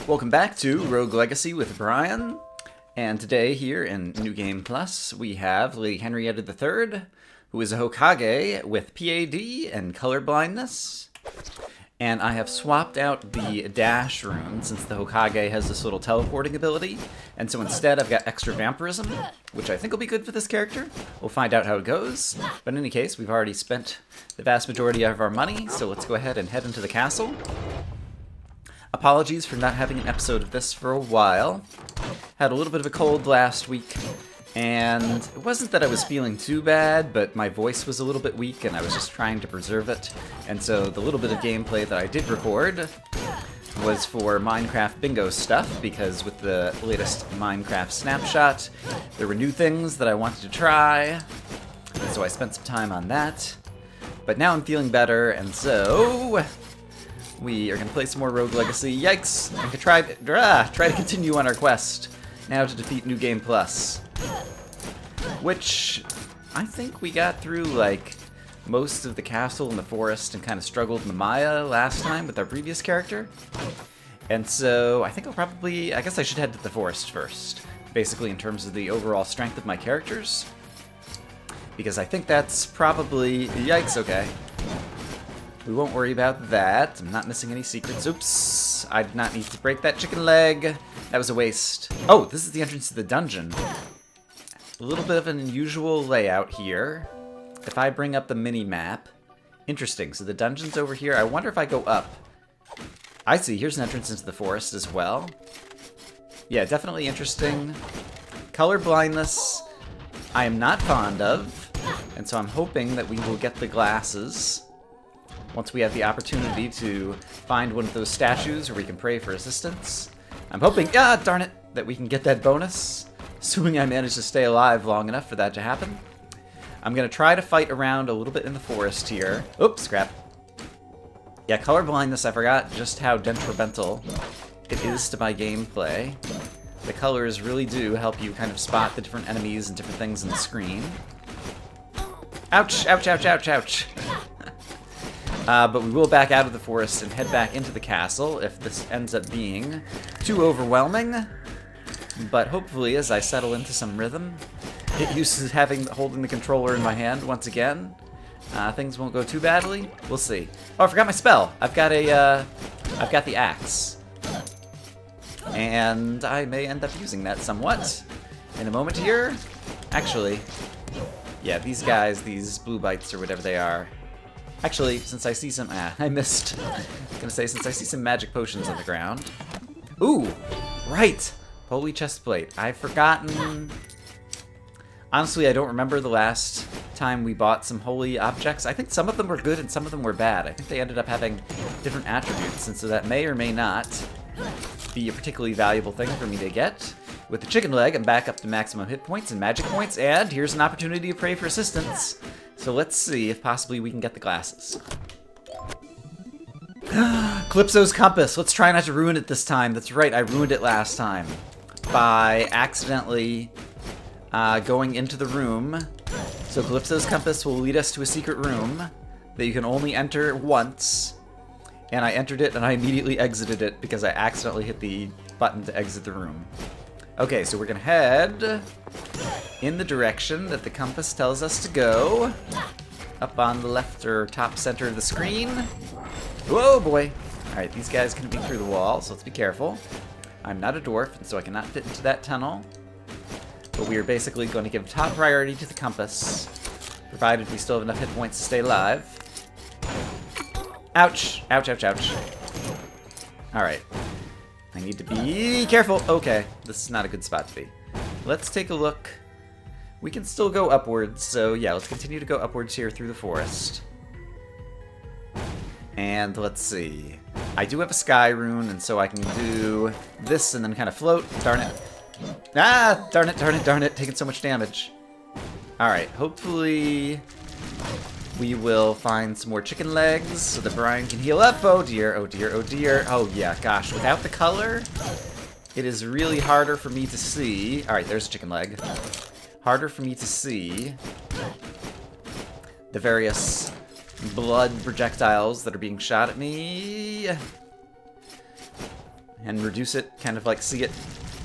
Welcome back to Rogue Legacy with Brian, and today here in New Game Plus we have Lady Henrietta III, who is a Hokage with PAD and color blindness, and I have swapped out the dash rune since the Hokage has this little teleporting ability, and so instead I've got extra vampirism, which I think will be good for this character. We'll find out how it goes, but in any case, we've already spent the vast majority of our money, so let's go ahead and head into the castle. Apologies for not having an episode of this for a while. Had a little bit of a cold last week, and it wasn't that I was feeling too bad, but my voice was a little bit weak and I was just trying to preserve it. And so the little bit of gameplay that I did record was for Minecraft bingo stuff, because with the latest Minecraft snapshot, there were new things that I wanted to try, and so I spent some time on that. But now I'm feeling better, and so we are going to play some more Rogue Legacy. Yikes! And try to continue on our quest now to defeat New Game Plus, which I think we got through like most of the castle and the forest and kind of struggled in the Maya last time with our previous character. And so I think I guess I should head to the forest first, basically in terms of the overall strength of my characters, because I think that's probably... Yikes, okay. We won't worry about that. I'm not missing any secrets. Oops. I did not need to break that chicken leg. That was a waste. Oh, this is the entrance to the dungeon. A little bit of an unusual layout here. If I bring up the mini-map... Interesting. So the dungeon's over here. I wonder if I go up. I see. Here's an entrance into the forest as well. Yeah, definitely interesting. Color blindness, I am not fond of. And so I'm hoping that we will get the glasses once we have the opportunity to find one of those statues where we can pray for assistance. I'm hoping, darn it, that we can get that bonus, assuming I manage to stay alive long enough for that to happen. I'm going to try to fight around a little bit in the forest here. Oops, crap. Yeah, color blindness, I forgot just how detrimental it is to my gameplay. The colors really do help you kind of spot the different enemies and different things on the screen. Ouch, ouch, ouch, ouch, ouch. But we will back out of the forest and head back into the castle if this ends up being too overwhelming. But hopefully, as I settle into some rhythm, get used to holding the controller in my hand once again, things won't go too badly. We'll see. Oh, I forgot my spell. I've got the axe, and I may end up using that somewhat in a moment here. Actually, yeah, these guys, these blue bites or whatever they are. Actually, since I see some... I missed. I was gonna say, since I see some magic potions on the ground. Ooh! Right! Holy chestplate. I've forgotten... Honestly, I don't remember the last time we bought some holy objects. I think some of them were good and some of them were bad. I think they ended up having different attributes, and so that may or may not be a particularly valuable thing for me to get. With the chicken leg, I'm back up to maximum hit points and magic points, and here's an opportunity to pray for assistance. So let's see if possibly we can get the glasses. Calypso's compass. Let's try not to ruin it this time. That's right, I ruined it last time by accidentally going into the room. So Calypso's compass will lead us to a secret room that you can only enter once. And I entered it and I immediately exited it because I accidentally hit the button to exit the room. Okay, so we're gonna head in the direction that the compass tells us to go. Up on the left or top center of the screen. Whoa, boy. Alright, these guys can be through the wall, so let's be careful. I'm not a dwarf, and so I cannot fit into that tunnel. But we are basically going to give top priority to the compass, provided we still have enough hit points to stay alive. Ouch. Ouch, ouch, ouch. Alright. I need to be careful. Okay, this is not a good spot to be. Let's take a look. We can still go upwards, so yeah, let's continue to go upwards here through the forest. And let's see. I do have a sky rune, and so I can do this and then kind of float. Darn it. Ah! Darn it, darn it, darn it. Taking so much damage. Alright, hopefully we will find some more chicken legs so that Brian can heal up. Oh dear, oh dear, oh dear. Oh yeah, gosh, without the color, it is really harder for me to see. Alright, there's a chicken leg. Harder for me to see the various blood projectiles that are being shot at me. and reduce it, kind of like see it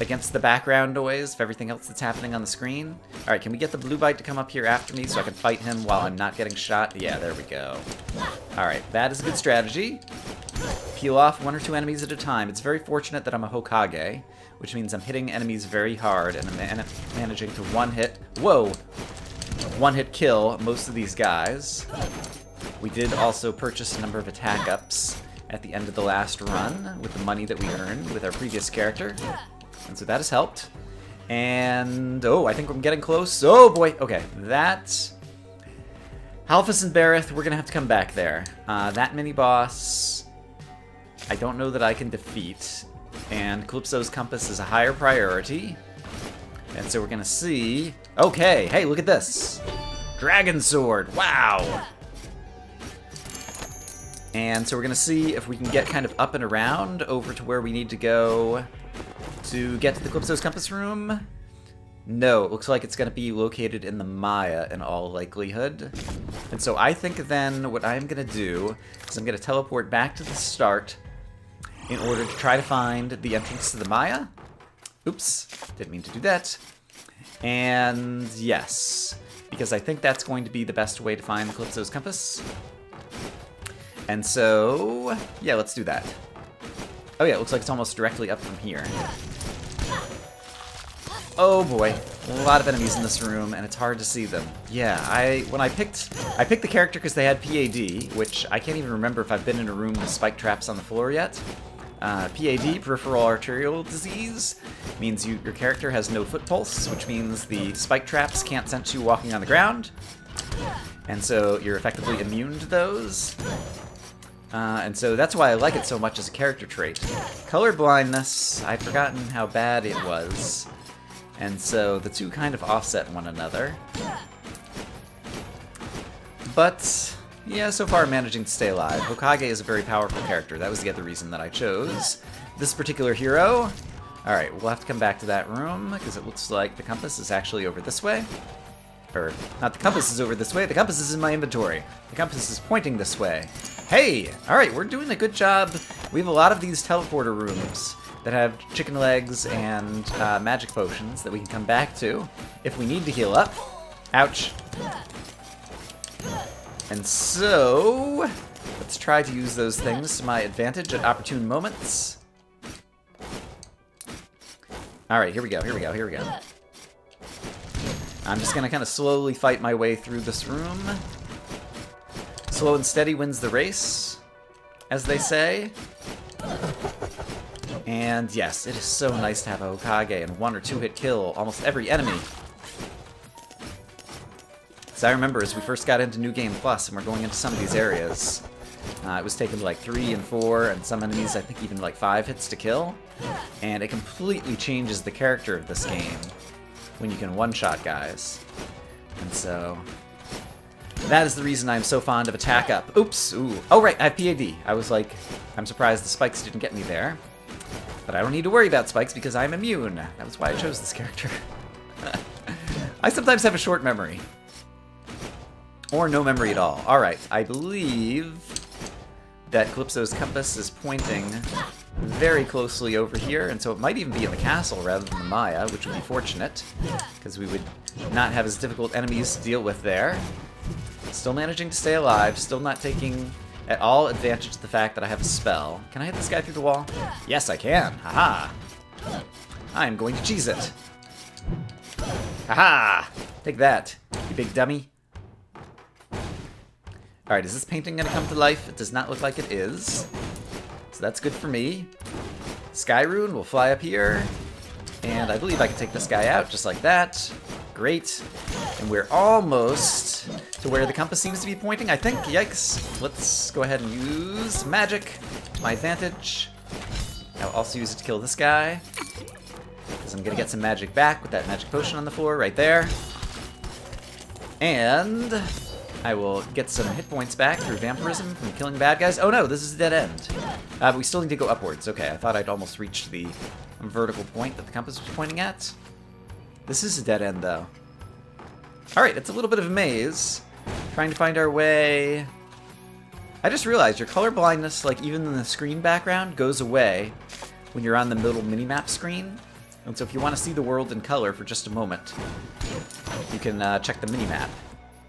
against the background noise of everything else that's happening on the screen. Alright, can we get the blue bite to come up here after me so I can fight him while I'm not getting shot? Yeah, there we go. Alright, that is a good strategy. Peel off 1 or 2 enemies at a time. It's very fortunate that I'm a hokage, which means I'm hitting enemies very hard and I'm managing to one-hit kill most of these guys. We did also purchase a number of attack ups at the end of the last run with the money that we earned with our previous character. And so that has helped. And, oh, I think I'm getting close. Oh, boy. Okay, that... Halphus and Bareth, we're going to have to come back there. That mini-boss, I don't know that I can defeat. And Calypso's Compass is a higher priority. And so we're going to see... Okay, hey, look at this. Dragon Sword, wow! And so we're going to see if we can get kind of up and around over to where we need to go to get to the Calypso's Compass room. No, it looks like it's going to be located in the Maya in all likelihood. And so I think then what I'm going to do is I'm going to teleport back to the start in order to try to find the entrance to the Maya. Oops, didn't mean to do that. And yes, because I think that's going to be the best way to find the Calypso's Compass. And so, yeah, let's do that. Oh yeah, it looks like it's almost directly up from here. Oh boy, a lot of enemies in this room, and it's hard to see them. Yeah, I picked the character because they had PAD, which I can't even remember if I've been in a room with spike traps on the floor yet. PAD, peripheral arterial disease, means your character has no foot pulse, which means the spike traps can't sense you walking on the ground, and so you're effectively immune to those. And so that's why I like it so much as a character trait. Color blindness, I've forgotten how bad it was. And so the two kind of offset one another. But, yeah, so far I'm managing to stay alive. Hokage is a very powerful character. That was the other reason that I chose this particular hero. Alright, we'll have to come back to that room, because it looks like the compass is actually over this way. Or, not the compass is over this way, the compass is in my inventory. The compass is pointing this way. Hey! Alright, we're doing a good job. We have a lot of these teleporter rooms that have chicken legs and magic potions that we can come back to if we need to heal up. Ouch. And so, let's try to use those things to my advantage at opportune moments. Alright, here we go, here we go, here we go. I'm just gonna kind of slowly fight my way through this room. Slow and steady wins the race, as they say. And yes, it is so nice to have a Hokage and 1 or 2 hit kill almost every enemy. So I remember as we first got into New Game Plus and we're going into some of these areas, it was taking like 3 and 4 and some enemies I think even like 5 hits to kill. And it completely changes the character of this game when you can one-shot guys. And so that is the reason I'm so fond of attack up. Oops, ooh. Oh right, I have PAD. I was like, I'm surprised the spikes didn't get me there. But I don't need to worry about spikes because I'm immune. That was why I chose this character. I sometimes have a short memory. Or no memory at all. Alright, I believe that Calypso's Compass is pointing very closely over here, and so it might even be in the castle rather than the Maya, which would be fortunate, because we would not have as difficult enemies to deal with there. Still managing to stay alive, still not taking at all advantage of the fact that I have a spell. Can I hit this guy through the wall? Yes, I can. Haha. I'm going to cheese it. Haha! Take that, you big dummy. Alright, is this painting going to come to life? It does not look like it is. So that's good for me. Sky Rune will fly up here. And I believe I can take this guy out just like that. Great. And we're almost to where the compass seems to be pointing, I think. Yikes. Let's go ahead and use magic to my advantage. I'll also use it to kill this guy, because I'm going to get some magic back with that magic potion on the floor right there. And I will get some hit points back through vampirism from killing bad guys. Oh no, this is a dead end. But we still need to go upwards. Okay, I thought I'd almost reached the vertical point that the compass was pointing at. This is a dead end, though. Alright, it's a little bit of a maze. Trying to find our way. I just realized your color blindness, like even in the screen background, goes away when you're on the middle minimap screen. And so if you want to see the world in color for just a moment, you can check the minimap.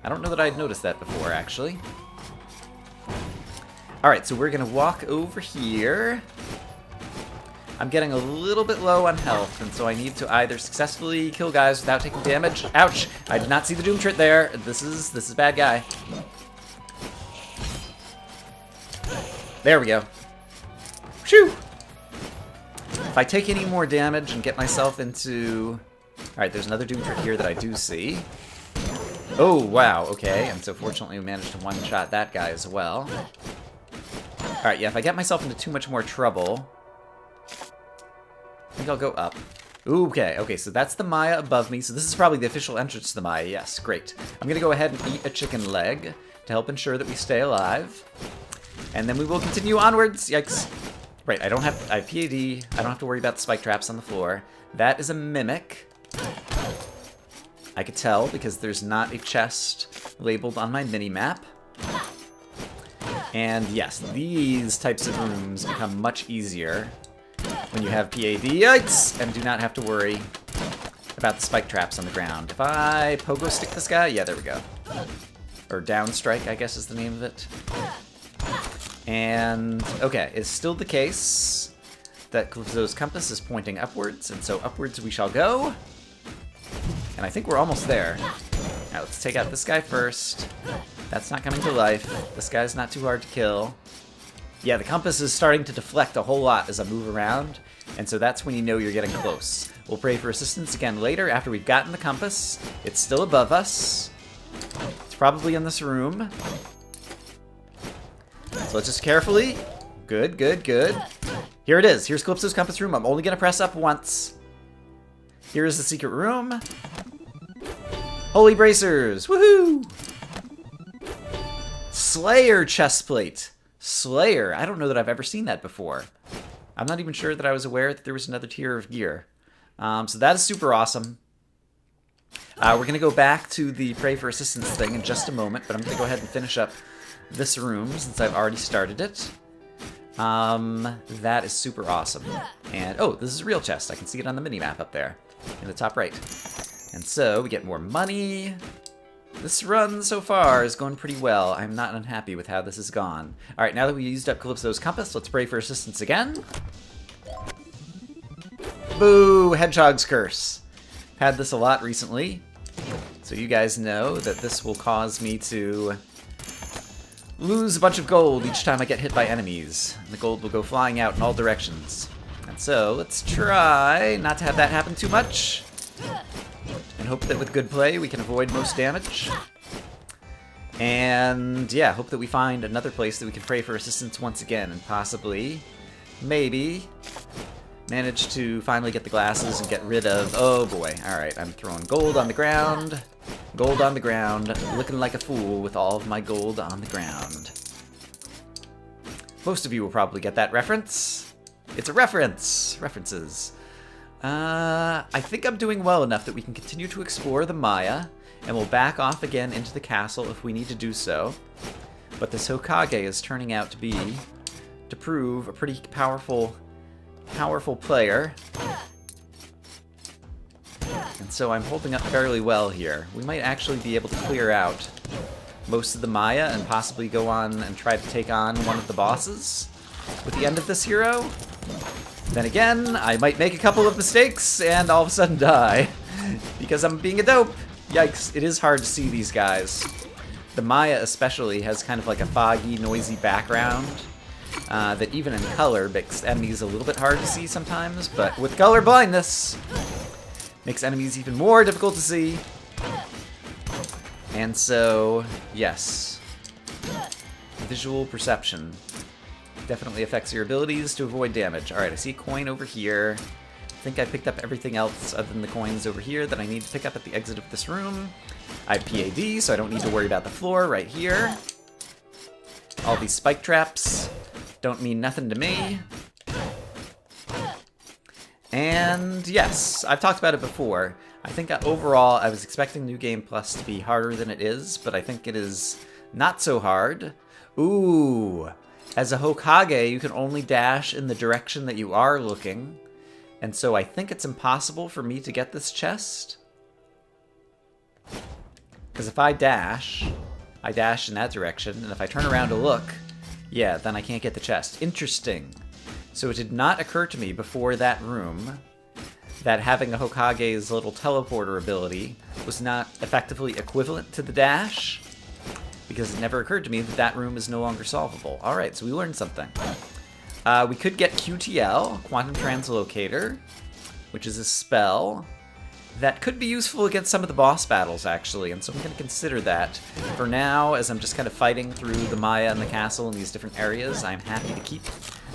I don't know that I'd noticed that before, actually. Alright, so we're going to walk over here. I'm getting a little bit low on health, and so I need to either successfully kill guys without taking damage. Ouch! I did not see the Doom Trit there. This is bad guy. There we go. Shoo! If I take any more damage and get myself into... Alright, there's another Doom Trit here that I do see. Oh, wow, okay. And so fortunately we managed to one-shot that guy as well. Alright, yeah, if I get myself into too much more trouble... I think I'll go up. Ooh, okay, so that's the Maya above me. So this is probably the official entrance to the Maya. Yes, great. I'm going to go ahead and eat a chicken leg to help ensure that we stay alive. And then we will continue onwards. Yikes. Right, I have PAD. I don't have to worry about the spike traps on the floor. That is a mimic. I could tell because there's not a chest labeled on my mini-map. And yes, these types of rooms become much easier when you have PAD, yikes, and do not have to worry about the spike traps on the ground. If I pogo stick this guy, yeah, there we go. Or down strike, I guess is the name of it. And, okay, it's still the case that Calypso's compass is pointing upwards, and so upwards we shall go. And I think we're almost there. Now let's take out this guy first. That's not coming to life. This guy's not too hard to kill. Yeah, the compass is starting to deflect a whole lot as I move around, and so that's when you know you're getting close. We'll pray for assistance again later after we've gotten the compass. It's still above us. It's probably in this room. So let's just carefully... Good, good, good. Here it is. Here's Calypso's compass room. I'm only going to press up once. Here is the secret room. Holy bracers! Woohoo! Slayer chestplate. Slayer. I don't know that I've ever seen that before. I'm not even sure that I was aware that there was another tier of gear. So that is super awesome. We're going to go back to the pray for assistance thing in just a moment, but I'm going to go ahead and finish up this room since I've already started it. That is super awesome. And, oh, this is a real chest. I can see it on the mini-map up there in the top right. And so we get more money. This run so far is going pretty well. I'm not unhappy with how this has gone. Alright, now that we used up Calypso's compass, let's pray for assistance again. Boo! Hedgehog's Curse. Had this a lot recently, so you guys know that this will cause me to lose a bunch of gold each time I get hit by enemies. And the gold will go flying out in all directions. And so, let's try not to have that happen too much. And hope that with good play we can avoid most damage. And yeah, hope that we find another place that we can pray for assistance once again and possibly, maybe, manage to finally get the glasses and get rid of... Oh boy, alright, I'm throwing gold on the ground. Gold on the ground, looking like a fool with all of my gold on the ground. Most of you will probably get that reference. It's a reference! References. I think I'm doing well enough that we can continue to explore the Maya, and we'll back off again into the castle if we need to do so. But this Hokage is turning out to prove a pretty powerful player. And so I'm holding up fairly well here. We might actually be able to clear out most of the Maya and possibly go on and try to take on one of the bosses with the end of this hero. Then again, I might make a couple of mistakes and all of a sudden die because I'm being a dope. Yikes, it is hard to see these guys. The Maya especially has kind of like a foggy, noisy background that even in color makes enemies a little bit hard to see sometimes, but with color blindness, makes enemies even more difficult to see. And so, yes, visual perception definitely affects your abilities to avoid damage. Alright, I see a coin over here. I think I picked up everything else other than the coins over here that I need to pick up at the exit of this room. I have PAD, so I don't need to worry about the floor right here. All these spike traps don't mean nothing to me. And yes, I've talked about it before. I think overall I was expecting New Game Plus to be harder than it is, but I think it is not so hard. Ooh, As a Hokage, you can only dash in the direction that you are looking. And so I think it's impossible for me to get this chest. Because if I dash in that direction, and if I turn around to look, yeah, then I can't get the chest. Interesting. So it did not occur to me before that room that having a Hokage's little teleporter ability was not effectively equivalent to the dash, because it never occurred to me that that room is no longer solvable. Alright, so we learned something. We could get QTL, Quantum Translocator, which is a spell that could be useful against some of the boss battles, actually, and so I'm going to consider that. For now, as I'm just kind of fighting through the Maya and the castle in these different areas, I'm happy to keep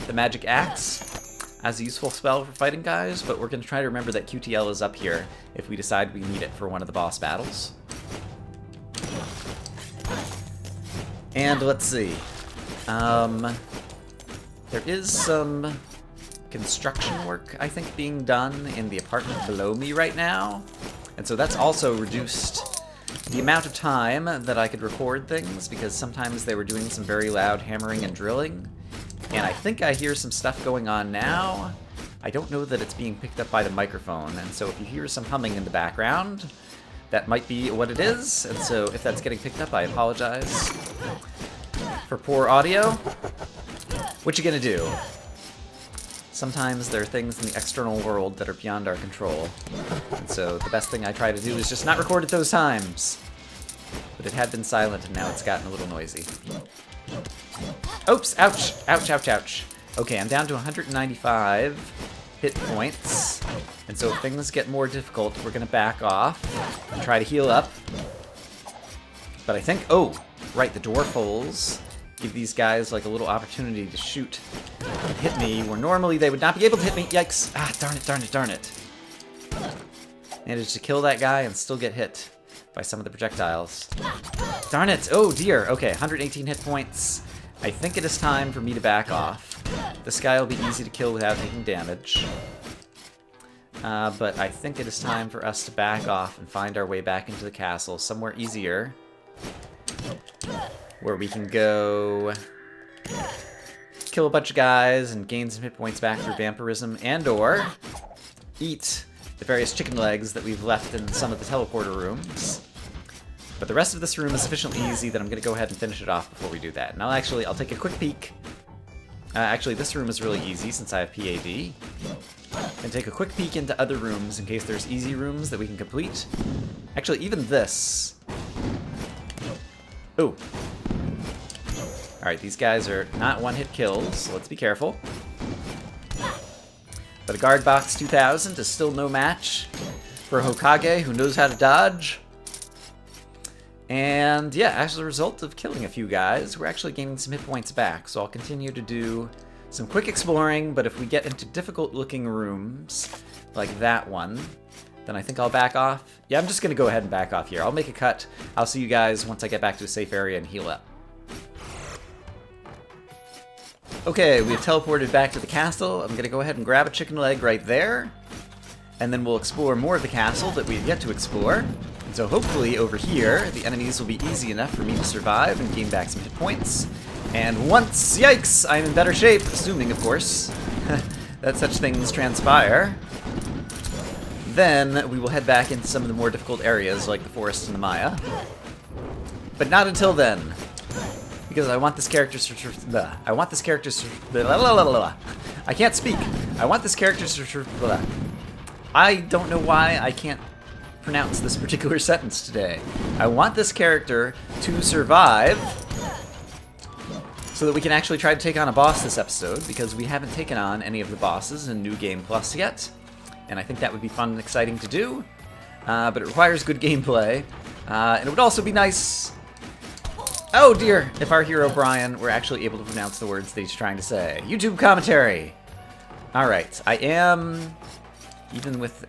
the Magic Axe as a useful spell for fighting guys, but we're going to try to remember that QTL is up here if we decide we need it for one of the boss battles. And let's see. There is some construction work, I think, being done in the apartment below me right now. And so that's also reduced the amount of time that I could record things, because sometimes they were doing some very loud hammering and drilling. And I think I hear some stuff going on now. I don't know that it's being picked up by the microphone, and so if you hear some humming in the background, that might be what it is. And so if that's getting picked up, I apologize for poor audio. What you gonna do? Sometimes there are things in the external world that are beyond our control. And so the best thing I try to do is just not record at those times. But it had been silent and now it's gotten a little noisy. Oops! Ouch! Ouch, ouch, ouch. Okay, I'm down to 195 hit points. And so if things get more difficult, we're gonna back off and try to heal up. But I think... oh! Right, the dwarf holes give these guys like a little opportunity to shoot and hit me, where normally they would not be able to hit me. Yikes! Ah, darn it, darn it, darn it. Managed to kill that guy and still get hit by some of the projectiles. Darn it! Oh dear! Okay, 118 hit points. I think it is time for me to back off. This guy will be easy to kill without taking damage. But I think it is time for us to back off and find our way back into the castle, somewhere easier, where we can go kill a bunch of guys and gain some hit points back through vampirism, and or eat the various chicken legs that we've left in some of the teleporter rooms. But the rest of this room is sufficiently easy that I'm going to go ahead and finish it off before we do that. And I'll take a quick peek. Actually, this room is really easy since I have PAD. And take a quick peek into other rooms in case there's easy rooms that we can complete. Actually, even this. Ooh. Alright, these guys are not one-hit kills, so let's be careful. But a Guard Box 2000 is still no match for a Hokage who knows how to dodge. And yeah, as a result of killing a few guys, we're actually gaining some hit points back. So I'll continue to do some quick exploring, but if we get into difficult-looking rooms, like that one, then I think I'll back off. Yeah, I'm just going to go ahead and back off here. I'll make a cut. I'll see you guys once I get back to a safe area and heal up. Okay, we have teleported back to the castle. I'm going to go ahead and grab a chicken leg right there. And then we'll explore more of the castle that we've yet to explore. And so hopefully over here, the enemies will be easy enough for me to survive and gain back some hit points. And once, yikes, I'm in better shape, assuming, of course, that such things transpire, then we will head back into some of the more difficult areas like the forest and the Maya. But not until then. Because I want this character to... I can't speak. I want this character to... I don't know why I can't pronounce this particular sentence today. I want this character to survive so that we can actually try to take on a boss this episode, because we haven't taken on any of the bosses in New Game Plus yet. And I think that would be fun and exciting to do. But it requires good gameplay. And it would also be nice... oh dear! If our hero Brian were actually able to pronounce the words that he's trying to say. YouTube commentary! Alright, I am, even with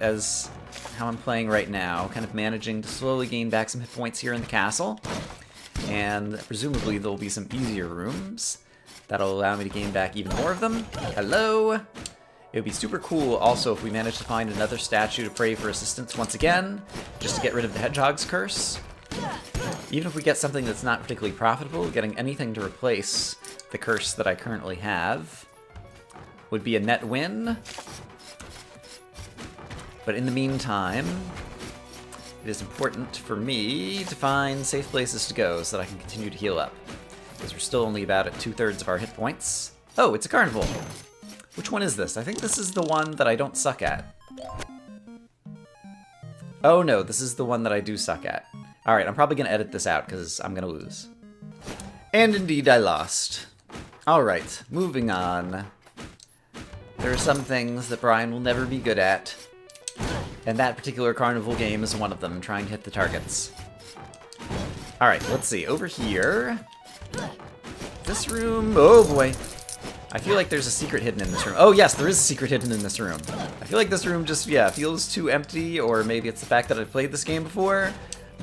how I'm playing right now, kind of managing to slowly gain back some hit points here in the castle. And presumably there'll be some easier rooms that'll allow me to gain back even more of them. Hello! It would be super cool also if we managed to find another statue to pray for assistance once again, just to get rid of the Hedgehog's curse. Even if we get something that's not particularly profitable, getting anything to replace the curse that I currently have would be a net win. But in the meantime, it is important for me to find safe places to go so that I can continue to heal up. Because we're still only about at 2/3 of our hit points. Oh, it's a carnival. Which one is this? I think this is the one that I don't suck at. Oh no, this is the one that I do suck at. Alright, I'm probably going to edit this out because I'm going to lose. And indeed I lost. Alright, moving on. There are some things that Brian will never be good at. And that particular carnival game is one of them, trying to hit the targets. Alright, let's see. Over here... This room... Oh boy. I feel like there's a secret hidden in this room. Oh yes, there is a secret hidden in this room. I feel like this room just, yeah, feels too empty, or maybe it's the fact that I've played this game before.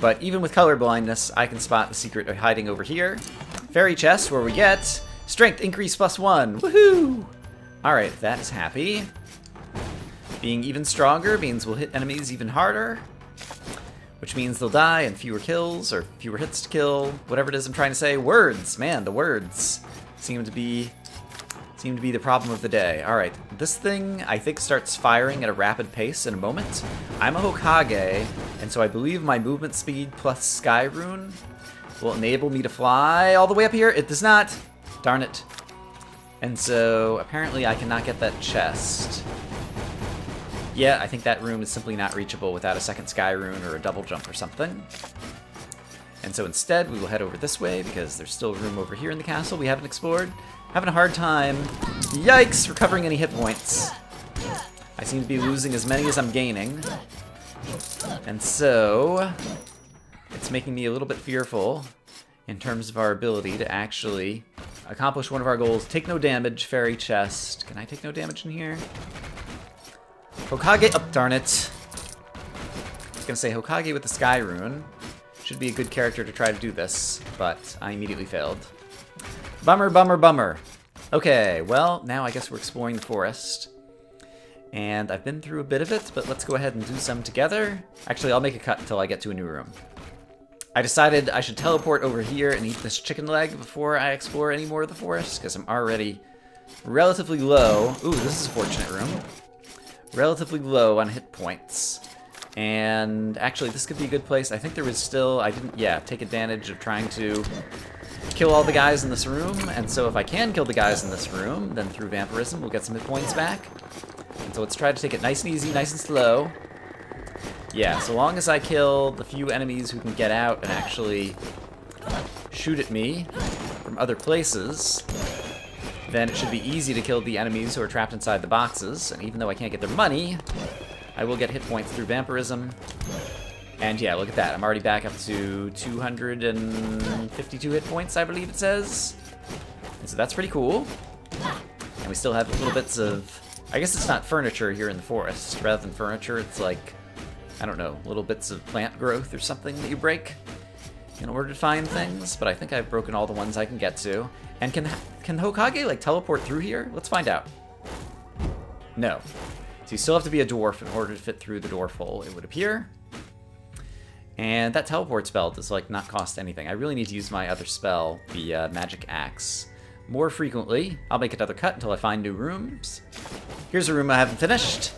But even with color blindness, I can spot the secret hiding over here. Fairy chest, where we get strength increase +1. Woohoo! Alright, that is happy. Being even stronger means we'll hit enemies even harder, which means they'll die and fewer kills, or fewer hits to kill, whatever it is I'm trying to say. Words! Man, the words seem to be the problem of the day. Alright, this thing, I think, starts firing at a rapid pace in a moment. I'm a Hokage, and so I believe my movement speed plus Sky Rune will enable me to fly all the way up here. It does not! Darn it. And so, apparently I cannot get that chest. Yeah, I think that room is simply not reachable without a second Sky Rune or a double jump or something. And so instead, we will head over this way, because there's still room over here in the castle we haven't explored. Having a hard time, yikes, recovering any hit points. I seem to be losing as many as I'm gaining. And so, it's making me a little bit fearful in terms of our ability to actually accomplish one of our goals. Take no damage, fairy chest. Can I take no damage in here? Hokage, oh, darn it. I was gonna say Hokage with the Sky Rune. Should be a good character to try to do this, but I immediately failed. Bummer, bummer, bummer. Okay, well, now I guess we're exploring the forest. And I've been through a bit of it, but let's go ahead and do some together. Actually, I'll make a cut until I get to a new room. I decided I should teleport over here and eat this chicken leg before I explore any more of the forest, because I'm already relatively low. Ooh, this is a fortunate room. Relatively low on hit points. And actually, this could be a good place. I think there was still... I didn't, yeah, take advantage of trying to kill all the guys in this room. And so if I can kill the guys in this room, then through vampirism, we'll get some hit points back. And so let's try to take it nice and easy, nice and slow. Yeah, so long as I kill the few enemies who can get out and actually shoot at me from other places, then it should be easy to kill the enemies who are trapped inside the boxes. And even though I can't get their money, I will get hit points through vampirism. And yeah, look at that. I'm already back up to 252 hit points, I believe it says. And so that's pretty cool. And we still have little bits of... I guess it's not furniture here in the forest. Rather than furniture, it's like, I don't know, little bits of plant growth or something that you break in order to find things. But I think I've broken all the ones I can get to. And can Hokage, like, teleport through here? Let's find out. No. So you still have to be a dwarf in order to fit through the dwarf hole, it would appear. And that teleport spell does, like, not cost anything. I really need to use my other spell, the magic axe, more frequently. I'll make another cut until I find new rooms. Here's a room I haven't finished.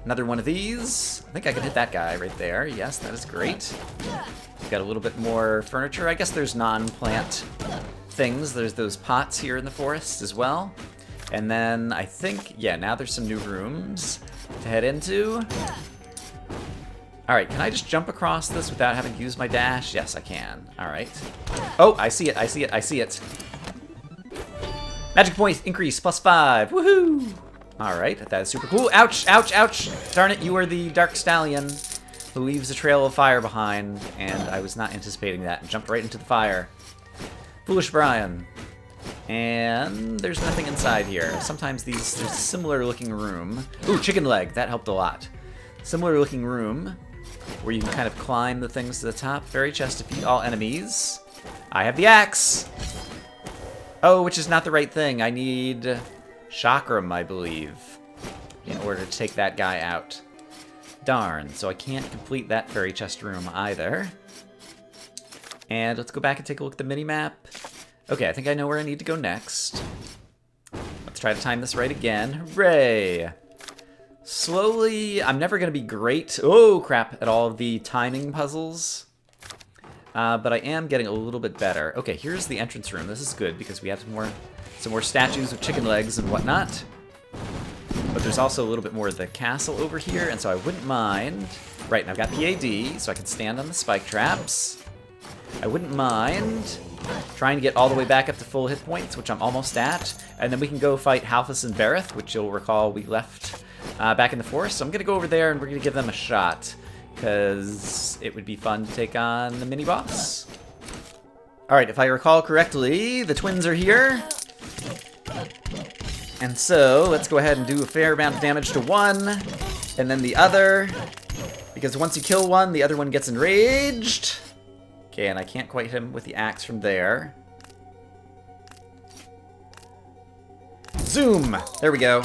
Another one of these. I think I can hit that guy right there. Yes, that is great. Got a little bit more furniture. I guess there's non-plant things. There's those pots here in the forest as well. And then I think, yeah, now there's some new rooms to head into. Alright, can I just jump across this without having to use my dash? Yes, I can. Alright. Oh, I see it, I see it, I see it. Magic point increase +5. Woohoo! Alright, that is super cool. Ouch, ouch, ouch! Darn it, you are the Dark Stallion who leaves a trail of fire behind, and I was not anticipating that and jumped right into the fire. Foolish Brian. And there's nothing inside here. Sometimes there's a similar looking room. Ooh, chicken leg, that helped a lot. Similar looking room where you can kind of climb the things to the top. Fairy chest, defeat all enemies. I have the axe. Oh, which is not the right thing. I need chakram, I believe, in order to take that guy out. Darn, so I can't complete that fairy chest room either. And let's go back and take a look at the mini-map. Okay, I think I know where I need to go next. Let's try to time this right again. Hooray! Slowly, I'm never going to be great, oh crap, at all of the timing puzzles. But I am getting a little bit better. Okay, here's the entrance room. This is good because we have some more statues with chicken legs and whatnot. But there's also a little bit more of the castle over here, and so I wouldn't mind. Right, and I've got PAD, so I can stand on the spike traps. I wouldn't mind trying to get all the way back up to full hit points, which I'm almost at. And then we can go fight Halphus and Bareth, which you'll recall we left back in the forest. So I'm going to go over there and we're going to give them a shot, because it would be fun to take on the mini-boss. Alright, if I recall correctly, the twins are here. And so, let's go ahead and do a fair amount of damage to one, and then the other, because once you kill one, the other one gets enraged. Okay, and I can't quite hit him with the axe from there. Zoom! There we go.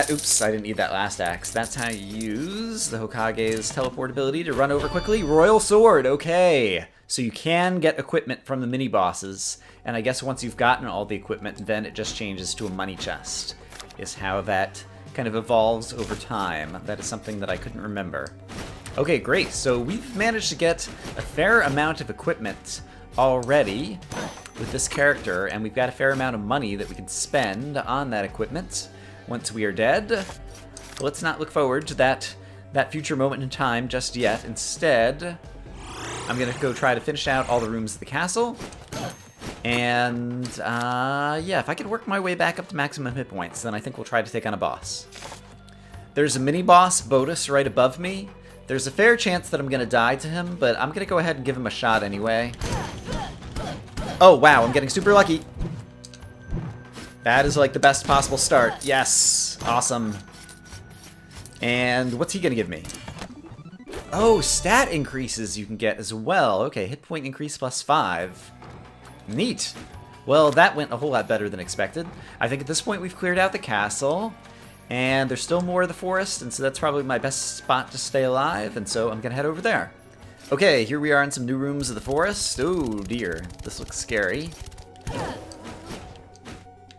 Oops, I didn't need that last axe. That's how you use the Hokage's teleport ability to run over quickly. Royal Sword, okay. So you can get equipment from the mini-bosses, and I guess once you've gotten all the equipment, then it just changes to a money chest, is how that kind of evolves over time. That is something that I couldn't remember. Okay, great. So we've managed to get a fair amount of equipment already with this character, and we've got a fair amount of money that we can spend on that equipment once we are dead. Let's not look forward to that future moment in time just yet. Instead, I'm gonna go try to finish out all the rooms of the castle. And, yeah, if I could work my way back up to maximum hit points, then I think we'll try to take on a boss. There's a mini-boss, Bodus, right above me. There's a fair chance that I'm gonna die to him, but I'm gonna go ahead and give him a shot anyway. Oh, wow, I'm getting super lucky. That is like the best possible start. Yes, awesome. And what's he gonna give me? Oh, stat increases you can get as well. Okay, hit point increase +5. Neat. Well, that went a whole lot better than expected. I think at this point we've cleared out the castle, and there's still more of the forest, and so that's probably my best spot to stay alive, and so I'm gonna head over there. Okay, here we are in some new rooms of the forest. Oh dear, this looks scary.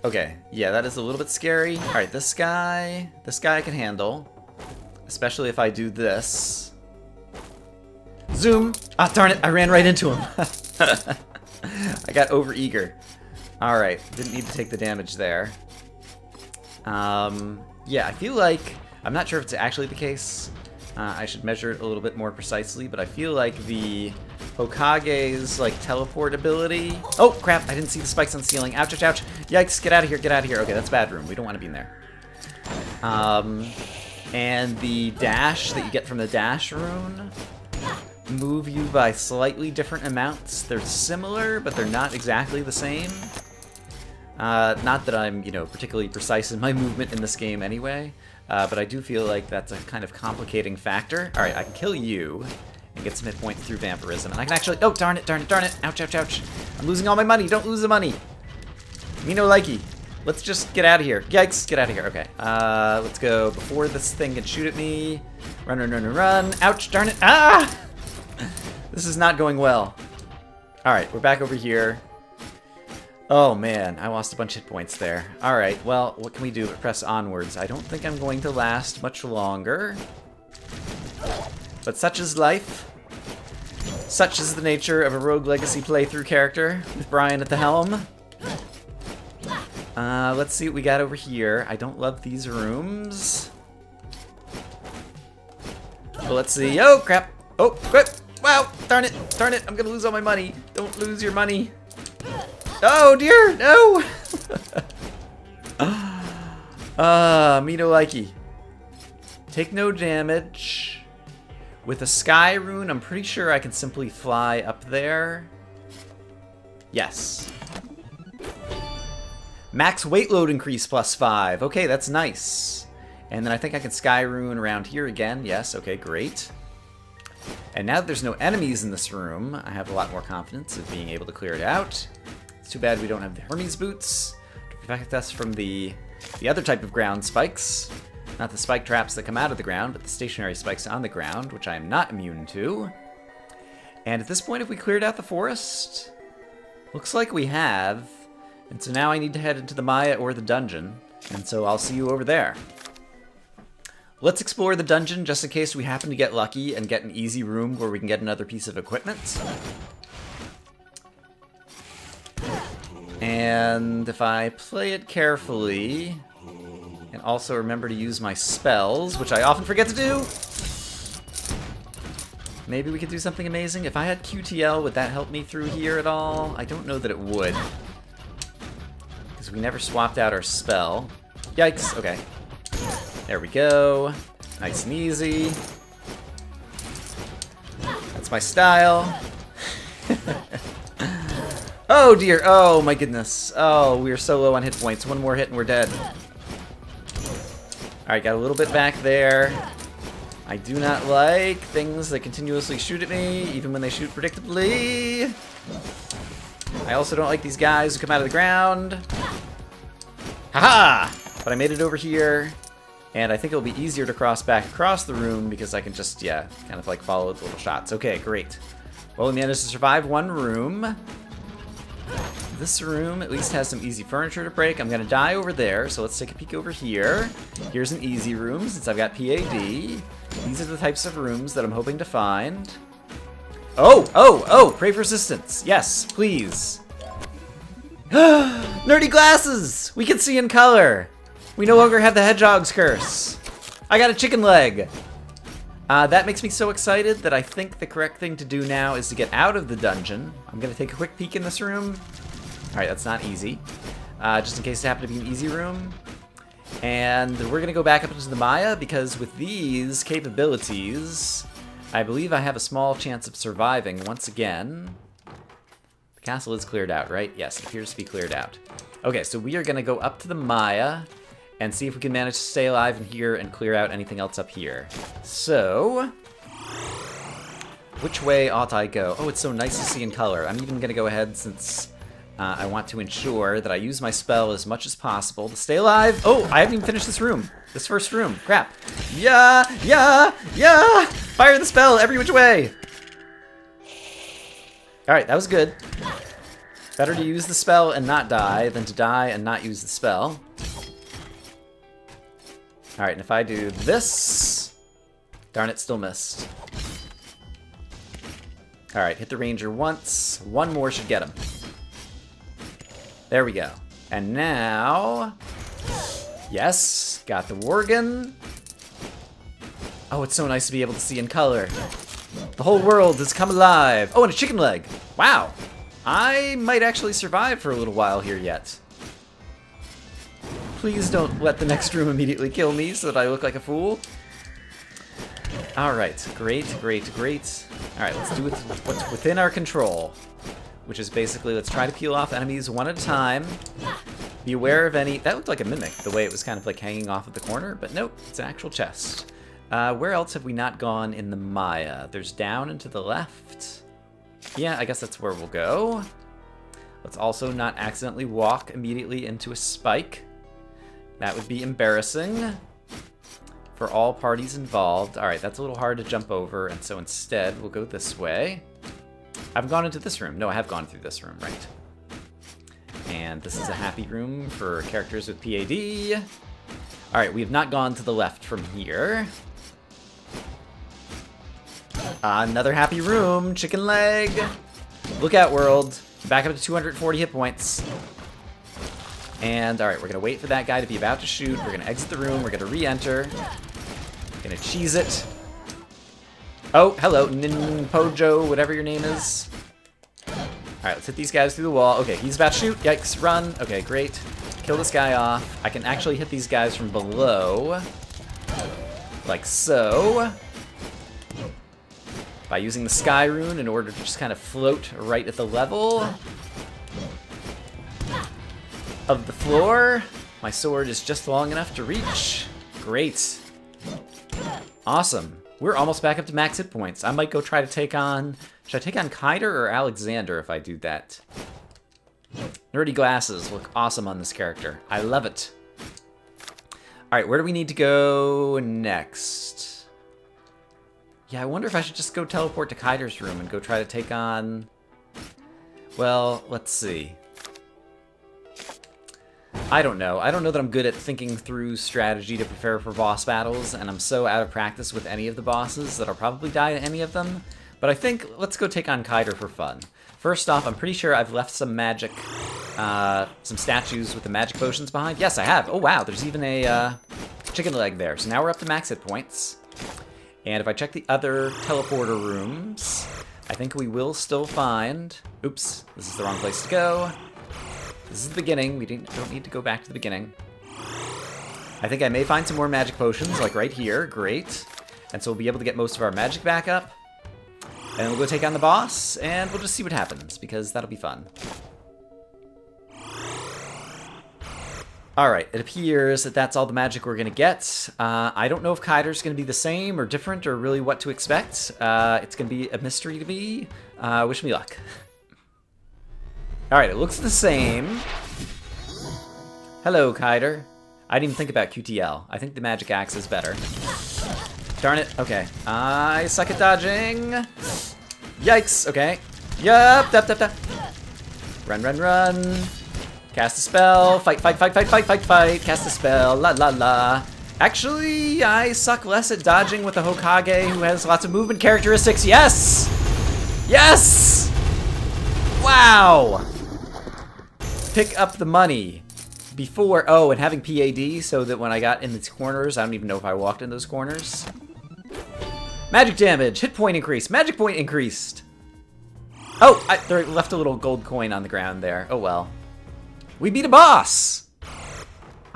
Okay, yeah, that is a little bit scary. Alright, this guy I can handle, especially if I do this. Zoom! Ah, darn it, I ran right into him. I got overeager. Alright, didn't need to take the damage there. Yeah, I feel like, I'm not sure if it's actually the case. I should measure it a little bit more precisely, but I feel like the Hokage's, like, teleport ability... Oh, crap, I didn't see the spikes on the ceiling. Ouch, ouch, ouch. Yikes, get out of here, get out of here. Okay, that's bad room. We don't want to be in there. And the dash that you get from the dash rune move you by slightly different amounts. They're similar, but they're not exactly the same. Not that I'm, particularly precise in my movement in this game anyway, but I do feel like that's a kind of complicating factor. Alright, I can kill you and get some hit points through vampirism, and I can actually... Oh, darn it, darn it, darn it! Ouch, ouch, ouch! I'm losing all my money! Don't lose the money! Me no likey. Let's just get out of here. Yikes, get out of here. Okay, let's go before this thing can shoot at me. Run, run, run, run, run. Ouch, darn it! Ah! This is not going well. Alright, we're back over here. Oh man, I lost a bunch of hit points there. Alright, well, what can we do but press onwards? I don't think I'm going to last much longer. But such is life. Such is the nature of a Rogue Legacy playthrough character, with Brian at the helm. Let's see what we got over here. I don't love these rooms. But let's see. Oh, crap. Oh, quick. Wow, darn it, I'm gonna lose all my money. Don't lose your money. Oh dear, no! Me no likey. Take no damage. With a sky rune, I'm pretty sure I can simply fly up there. Yes. Max weight load increase +5. Okay, that's nice. And then I think I can sky rune around here again. Yes, okay, great. And now that there's no enemies in this room, I have a lot more confidence of being able to clear it out. It's too bad we don't have the Hermes boots to protect us from the other type of ground spikes. Not the spike traps that come out of the ground, but the stationary spikes on the ground, which I am not immune to. And at this point, have we cleared out the forest? Looks like we have. And so now I need to head into the Maya or the dungeon. And so I'll see you over there. Let's explore the dungeon just in case we happen to get lucky and get an easy room where we can get another piece of equipment. And if I play it carefully, and also remember to use my spells, which I often forget to do, maybe we could do something amazing. If I had QTL, would that help me through here at all? I don't know that it would, because we never swapped out our spell. Yikes, okay. There we go. Nice and easy. That's my style. Oh dear, oh my goodness. Oh, we are so low on hit points. One more hit and we're dead. Alright, got a little bit back there. I do not like things that continuously shoot at me, even when they shoot predictably. I also don't like these guys who come out of the ground. Haha! But I made it over here, and I think it'll be easier to cross back across the room because I can just, yeah, kind of like follow the little shots. Okay, great. Well, we managed to survive one room. This room at least has some easy furniture to break. I'm gonna die over there, so let's take a peek over here. Here's an easy room since I've got PAD. These are the types of rooms that I'm hoping to find. Oh, pray for assistance. Yes, please. Nerdy glasses! We can see in color. We no longer have the hedgehog's curse. I got a chicken leg. That makes me so excited that I think the correct thing to do now is to get out of the dungeon. I'm gonna take a quick peek in this room. Alright, that's not easy. Just in case it happened to be an easy room. And we're gonna go back up into the Maya because with these capabilities, I believe I have a small chance of surviving once again. The castle is cleared out, right? Yes, it appears to be cleared out. Okay, so we are gonna go up to the Maya and see if we can manage to stay alive in here and clear out anything else up here. So, which way ought I go? Oh, it's so nice to see in color. I'm even gonna go ahead since I want to ensure that I use my spell as much as possible to stay alive. Oh, I haven't even finished this room. This first room. Crap. Yeah! Fire the spell every which way! Alright, that was good. Better to use the spell and not die than to die and not use the spell. Alright, and if I do this... Darn it, still missed. Alright, hit the ranger once. One more should get him. There we go. And now... Yes, got the Worgen. Oh, it's so nice to be able to see in color. The whole world has come alive. Oh, and a chicken leg. Wow. I might actually survive for a little while here yet. Please don't let the next room immediately kill me so that I look like a fool. Alright, great. Alright, let's do what's within our control. Which is basically, let's try to peel off enemies one at a time. Be aware of any... That looked like a mimic, the way it was kind of like hanging off of the corner, but nope, it's an actual chest. Where else have we not gone in the Maya? There's down and to the left. Yeah, I guess that's where we'll go. Let's also not accidentally walk immediately into a spike. That would be embarrassing for all parties involved. Alright, that's a little hard to jump over, and so instead we'll go this way. I haven't gone into this room. No, I have gone through this room, right. And this is a happy room for characters with PAD. Alright, we have not gone to the left from here. Another happy room. Chicken leg. Look out, world. Back up to 240 hit points. And, alright, we're going to wait for that guy to be about to shoot. We're going to exit the room. We're going to re-enter. Going to cheese it. Oh, hello, Ninpojo, whatever your name is. Alright, let's hit these guys through the wall. Okay, he's about to shoot. Yikes, run. Okay, great. Kill this guy off. I can actually hit these guys from below. Like so. By using the Sky Rune in order to just kind of float right at the level of the floor. My sword is just long enough to reach. Great. Awesome. We're almost back up to max hit points. I might go try to take on... Should I take on Kaider or Alexander if I do that? Nerdy glasses look awesome on this character. I love it. Alright, where do we need to go next? Yeah, I wonder if I should just go teleport to Kaider's room and go try to take on... Well, let's see. I don't know. I don't know that I'm good at thinking through strategy to prepare for boss battles, and I'm so out of practice with any of the bosses that I'll probably die to any of them. But I think let's go take on Kaider for fun. First off, I'm pretty sure I've left some magic, some statues with the magic potions behind. Yes, I have. Oh, wow, there's even a chicken leg there. So now we're up to max hit points. And if I check the other teleporter rooms, I think we will still find... Oops, this is the wrong place to go. This is the beginning. We don't need to go back to the beginning. I think I may find some more magic potions, like right here. Great. And so we'll be able to get most of our magic back up. And we'll go take on the boss, and we'll just see what happens, because that'll be fun. Alright, it appears that that's all the magic we're going to get. I don't know if Kaider's going to be the same or different or really what to expect. It's going to be a mystery to me. Wish me luck. Alright, it looks the same. Hello, Kaider. I didn't even think about QTL. I think the magic axe is better. Darn it. Okay. I suck at dodging. Yikes. Okay. Yup. Run, run, run. Cast a spell. Fight, fight, fight, fight, fight, fight, fight. Cast a spell. La, la, la. Actually, I suck less at dodging with a Hokage who has lots of movement characteristics. Yes! Yes! Wow! Pick up the money. Before, oh, and having PAD so that when I got in these corners, I don't even know if I walked in those corners. Magic damage, hit point increase, magic point increased. Oh, I left a little gold coin on the ground there. Oh well. We beat a boss!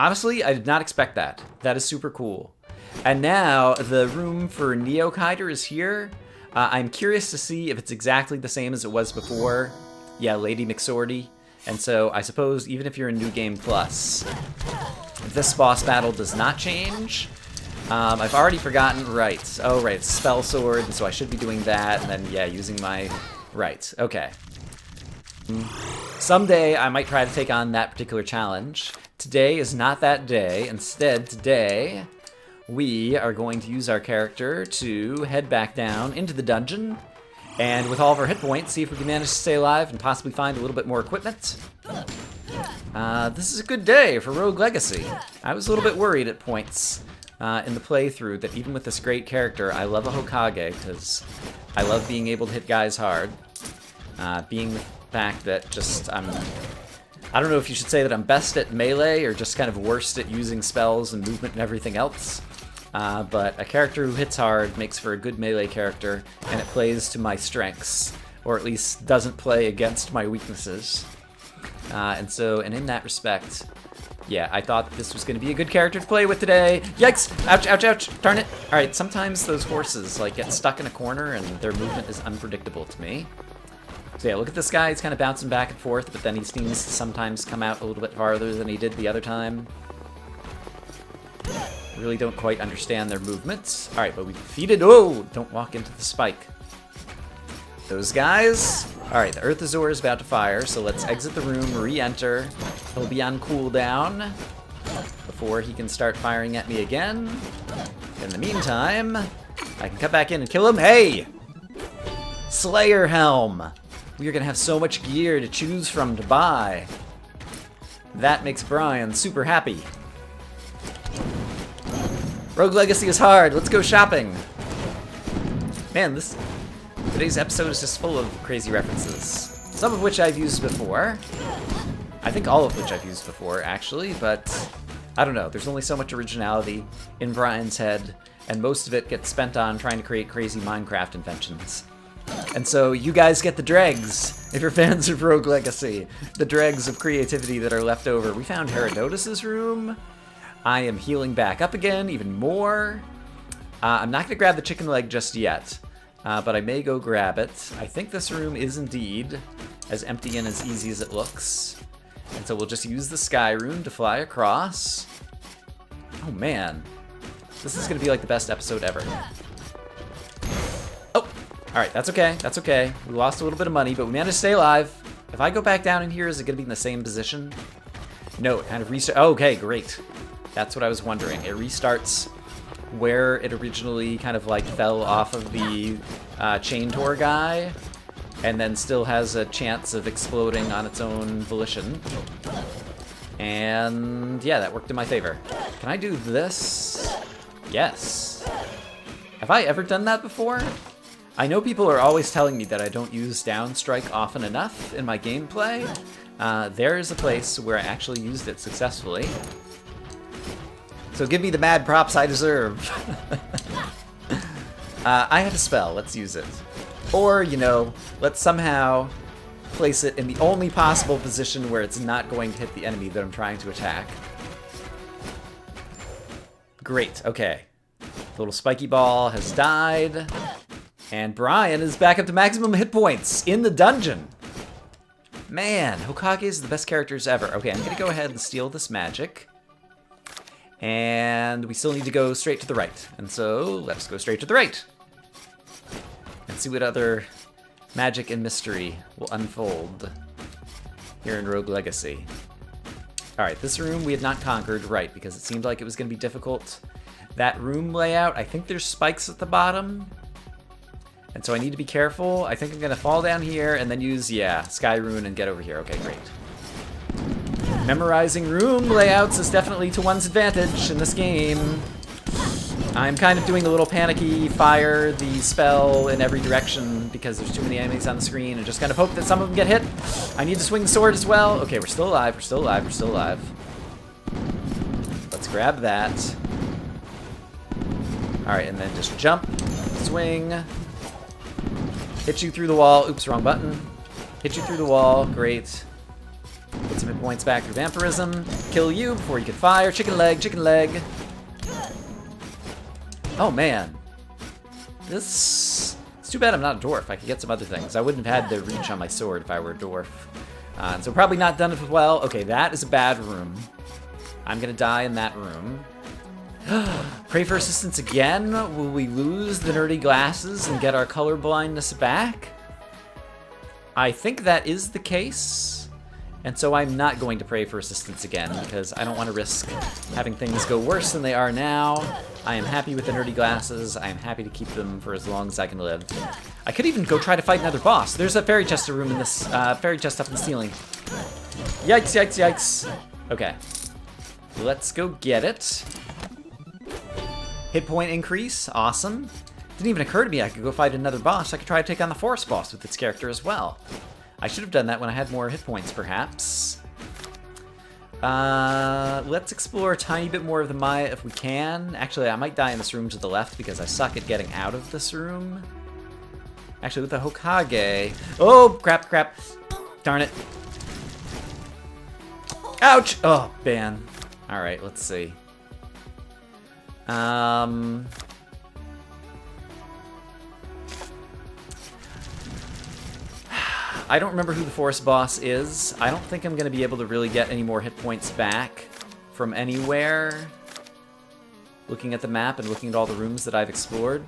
Honestly, I did not expect that. That is super cool. And now, the room for Neo Kaider is here. I'm curious to see if it's exactly the same as it was before. Yeah, Lady McSwordy. And so, I suppose, even if you're in New Game Plus, this boss battle does not change. I've already forgotten, right. Oh, right, it's Spell Sword, and so I should be doing that, and then, yeah, using my... Right, okay. Someday, I might try to take on that particular challenge. Today is not that day. Instead, today, we are going to use our character to head back down into the dungeon, and with all of our hit points, see if we can manage to stay alive and possibly find a little bit more equipment. This is a good day for Rogue Legacy. I was a little bit worried at points in the playthrough that even with this great character, I love a Hokage because I love being able to hit guys hard. Being the fact that just I don't know if you should say that I'm best at melee or just kind of worst at using spells and movement and everything else. But a character who hits hard makes for a good melee character, and it plays to my strengths, or at least doesn't play against my weaknesses. And in that respect, yeah, I thought this was going to be a good character to play with today. Yikes! Ouch, ouch, ouch! Darn it! Alright, sometimes those horses, like, get stuck in a corner and their movement is unpredictable to me. So yeah, look at this guy, he's kind of bouncing back and forth, but then he seems to sometimes come out a little bit farther than he did the other time. I really don't quite understand their movements. Alright, but we defeated... Oh! Don't walk into the spike. Those guys. Alright, the Earth Azor is about to fire, so let's exit the room, re-enter. He'll be on cooldown before he can start firing at me again. In the meantime, I can cut back in and kill him. Hey! Slayer Helm! We are going to have so much gear to choose from to buy. That makes Brian super happy. Rogue Legacy is hard. Let's go shopping. Man, today's episode is just full of crazy references. Some of which I've used before. I think all of which I've used before, actually, but I don't know. There's only so much originality in Brian's head, and most of it gets spent on trying to create crazy Minecraft inventions. And so you guys get the dregs, if you're fans of Rogue Legacy. The dregs of creativity that are left over. We found Herodotus' room. I am healing back up again, even more. I'm not going to grab the chicken leg just yet, but I may go grab it. I think this room is indeed as empty and as easy as it looks. And so we'll just use the sky rune to fly across. Oh man, this is going to be like the best episode ever. Oh, alright, that's okay, that's okay. We lost a little bit of money, but we managed to stay alive. If I go back down in here, is it going to be in the same position? No, it kind of restart. Oh, okay, great. That's what I was wondering. It restarts where it originally kind of like fell off of the chain tour guy, and then still has a chance of exploding on its own volition. And yeah, that worked in my favor. Can I do this? Yes. Have I ever done that before? I know people are always telling me that I don't use down strike often enough in my gameplay. There is a place where I actually used it successfully. So give me the mad props I deserve. I have a spell, let's use it. Or, you know, let's somehow place it in the only possible position where it's not going to hit the enemy that I'm trying to attack. Great, okay. The little spiky ball has died. And Brian is back up to maximum hit points in the dungeon. Man, Hokage is the best characters ever. Okay, I'm gonna go ahead and steal this magic. And we still need to go straight to the right. And so, let's go straight to the right. And see what other magic and mystery will unfold here in Rogue Legacy. Alright, this room we had not conquered, right, because it seemed like it was going to be difficult. That room layout, I think there's spikes at the bottom. And so I need to be careful. I think I'm going to fall down here and then use, yeah, Sky Rune and get over here. Okay, great. Memorizing room layouts is definitely to one's advantage in this game. I'm kind of doing a little panicky fire the spell in every direction because there's too many enemies on the screen and just kind of hope that some of them get hit. I need to swing the sword as well. Okay, we're still alive, we're still alive, we're still alive. Let's grab that. Alright, and then just jump, swing, hit you through the wall. Oops, wrong button. Hit you through the wall, great. Get some hit points back through vampirism. Kill you before you can fire. Chicken leg, chicken leg. Oh man. It's too bad I'm not a dwarf. I could get some other things. I wouldn't have had the reach on my sword if I were a dwarf. And so probably not done it well. Okay, that is a bad room. I'm gonna die in that room. Pray for assistance again? Will we lose the nerdy glasses and get our color blindness back? I think that is the case. And so I'm not going to pray for assistance again because I don't want to risk having things go worse than they are now. I am happy with the nerdy glasses. I am happy to keep them for as long as I can live. I could even go try to fight another boss. There's a fairy chest room in this, fairy chest up in the ceiling. Yikes, yikes, yikes. Okay. Let's go get it. Hit point increase, awesome. Didn't even occur to me I could go fight another boss. I could try to take on the forest boss with its character as well. I should have done that when I had more hit points, perhaps. Let's explore a tiny bit more of the Maya if we can. Actually, I might die in this room to the left because I suck at getting out of this room. Actually, with the Hokage... Oh, crap, crap. Darn it. Ouch! Oh, man. Alright, let's see. I don't remember who the forest boss is. I don't think I'm going to be able to really get any more hit points back from anywhere. Looking at the map and looking at all the rooms that I've explored.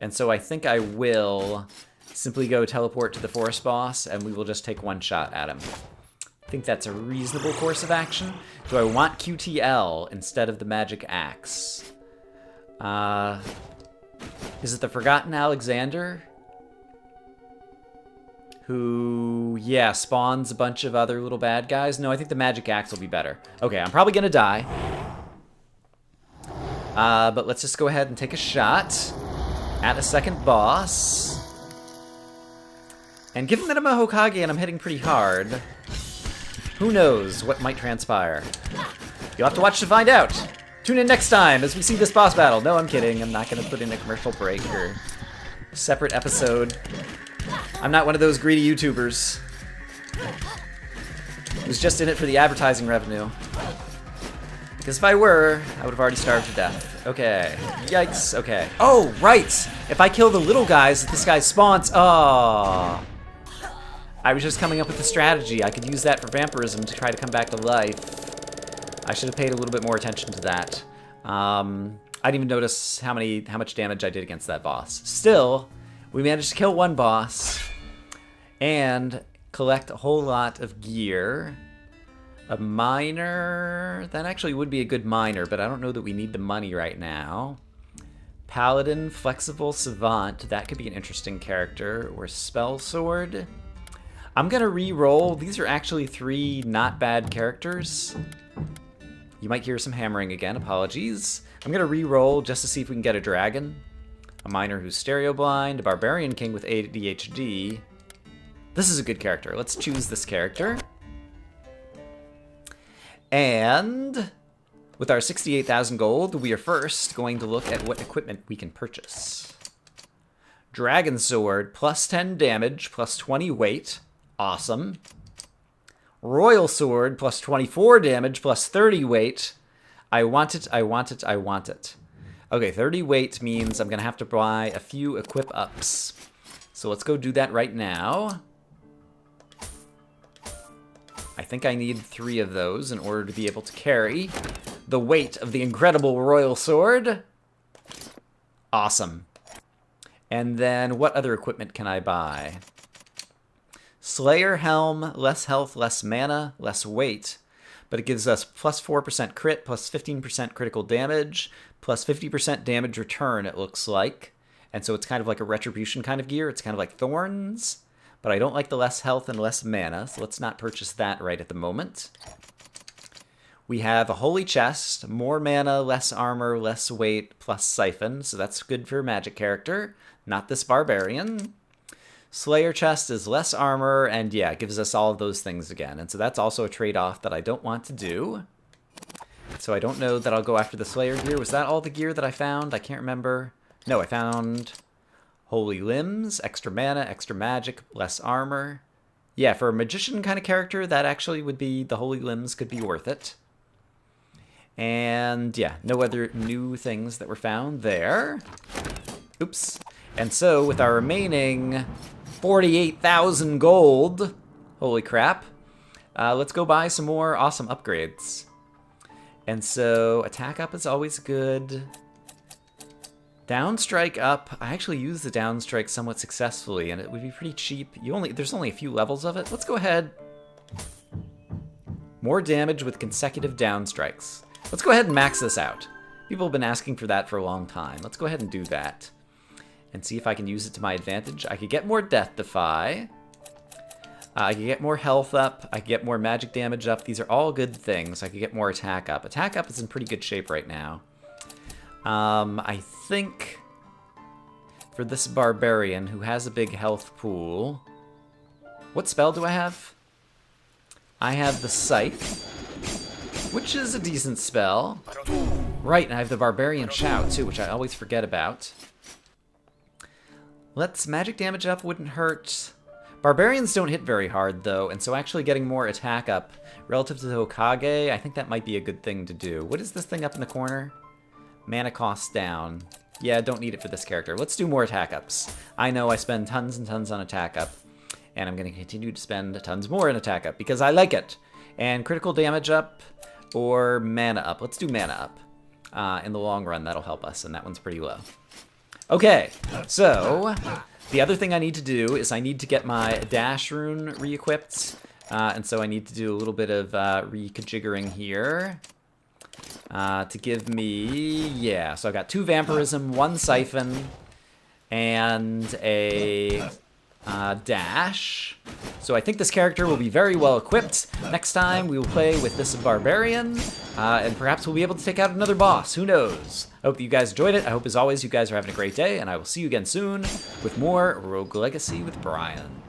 And so I think I will simply go teleport to the forest boss and we will just take one shot at him. I think that's a reasonable course of action. Do I want QTL instead of the magic axe? Is it the Forgotten Alexander? Who, yeah, spawns a bunch of other little bad guys. No, I think the magic axe will be better. Okay, I'm probably gonna die. But let's just go ahead and take a shot at a second boss. And given that I'm a Hokage and I'm hitting pretty hard, who knows what might transpire. You'll have to watch to find out. Tune in next time as we see this boss battle. No, I'm kidding. I'm not gonna put in a commercial break or a separate episode. I'm not one of those greedy YouTubers who's just in it for the advertising revenue. Because if I were, I would have already starved to death. Okay. Yikes. Okay. Oh, right! If I kill the little guys, this guy spawns. Oh. I was just coming up with a strategy. I could use that for vampirism to try to come back to life. I should have paid a little bit more attention to that. I didn't even notice how much damage I did against that boss. Still, we managed to kill one boss and collect a whole lot of gear. A miner, that actually would be a good miner, but I don't know that we need the money right now. Paladin, flexible savant, that could be an interesting character. Or spell sword. I'm gonna re-roll. These are actually 3 not bad characters. You might hear some hammering again, apologies. I'm gonna re-roll just to see if we can get a dragon. A miner who's stereo blind, a barbarian king with ADHD. This is a good character. Let's choose this character. And with our 68,000 gold, we are first going to look at what equipment we can purchase. Dragon sword, plus 10 damage, plus 20 weight. Awesome. Royal sword, plus 24 damage, plus 30 weight. I want it, I want it, I want it. Okay, 30 weight means I'm going to have to buy a few equip ups. So let's go do that right now. I think I need 3 of those in order to be able to carry the weight of the incredible royal sword. Awesome. And then what other equipment can I buy? Slayer helm, less health, less mana, less weight. But it gives us plus 4% crit, plus 15% critical damage, plus 50% damage return, it looks like. And so it's kind of like a retribution kind of gear. It's kind of like thorns. But I don't like the less health and less mana, so let's not purchase that right at the moment. We have a holy chest, more mana, less armor, less weight, plus siphon, so that's good for a magic character, not this barbarian. Slayer chest is less armor, and yeah, it gives us all of those things again. And so that's also a trade-off that I don't want to do. So I don't know that I'll go after the Slayer gear. Was that all the gear that I found? I can't remember. No, I found holy limbs, extra mana, extra magic, less armor. Yeah, for a magician kind of character, that actually would be, the holy limbs could be worth it. And yeah, no other new things that were found there. Oops. And so with our remaining 48,000 gold, holy crap, let's go buy some more awesome upgrades. And so attack up is always good. Downstrike up, I actually used the downstrike somewhat successfully, and it would be pretty cheap. There's only a few levels of it. Let's go ahead. More damage with consecutive downstrikes. Let's go ahead and max this out. People have been asking for that for a long time. Let's go ahead and do that. And see if I can use it to my advantage. I could get more Death Defy. I could get more health up. I could get more magic damage up. These are all good things. I could get more attack up. Attack up is in pretty good shape right now. I think for this barbarian who has a big health pool, what spell do I have? I have the Scythe, which is a decent spell. Right, and I have the Barbarian Shout too, which I always forget about. Let's magic damage up, wouldn't hurt. Barbarians don't hit very hard though, and so actually getting more attack up relative to the Hokage, I think that might be a good thing to do. What is this thing up in the corner? Mana cost down. Yeah, don't need it for this character. Let's do more attack ups. I know I spend tons and tons on attack up, and I'm going to continue to spend tons more in attack up because I like it. And critical damage up or mana up. Let's do mana up. In the long run, that'll help us, and that one's pretty low. Okay, so the other thing I need to do is I need to get my dash rune re-equipped, and so I need to do a little bit of reconfiguring here. To give me, yeah, so I've got 2 Vampirism, 1 Siphon, and a dash. So I think this character will be very well equipped. Next time we will play with this Barbarian, and perhaps we'll be able to take out another boss. Who knows? I hope that you guys enjoyed it. I hope, as always, you guys are having a great day, and I will see you again soon with more Rogue Legacy with Brian.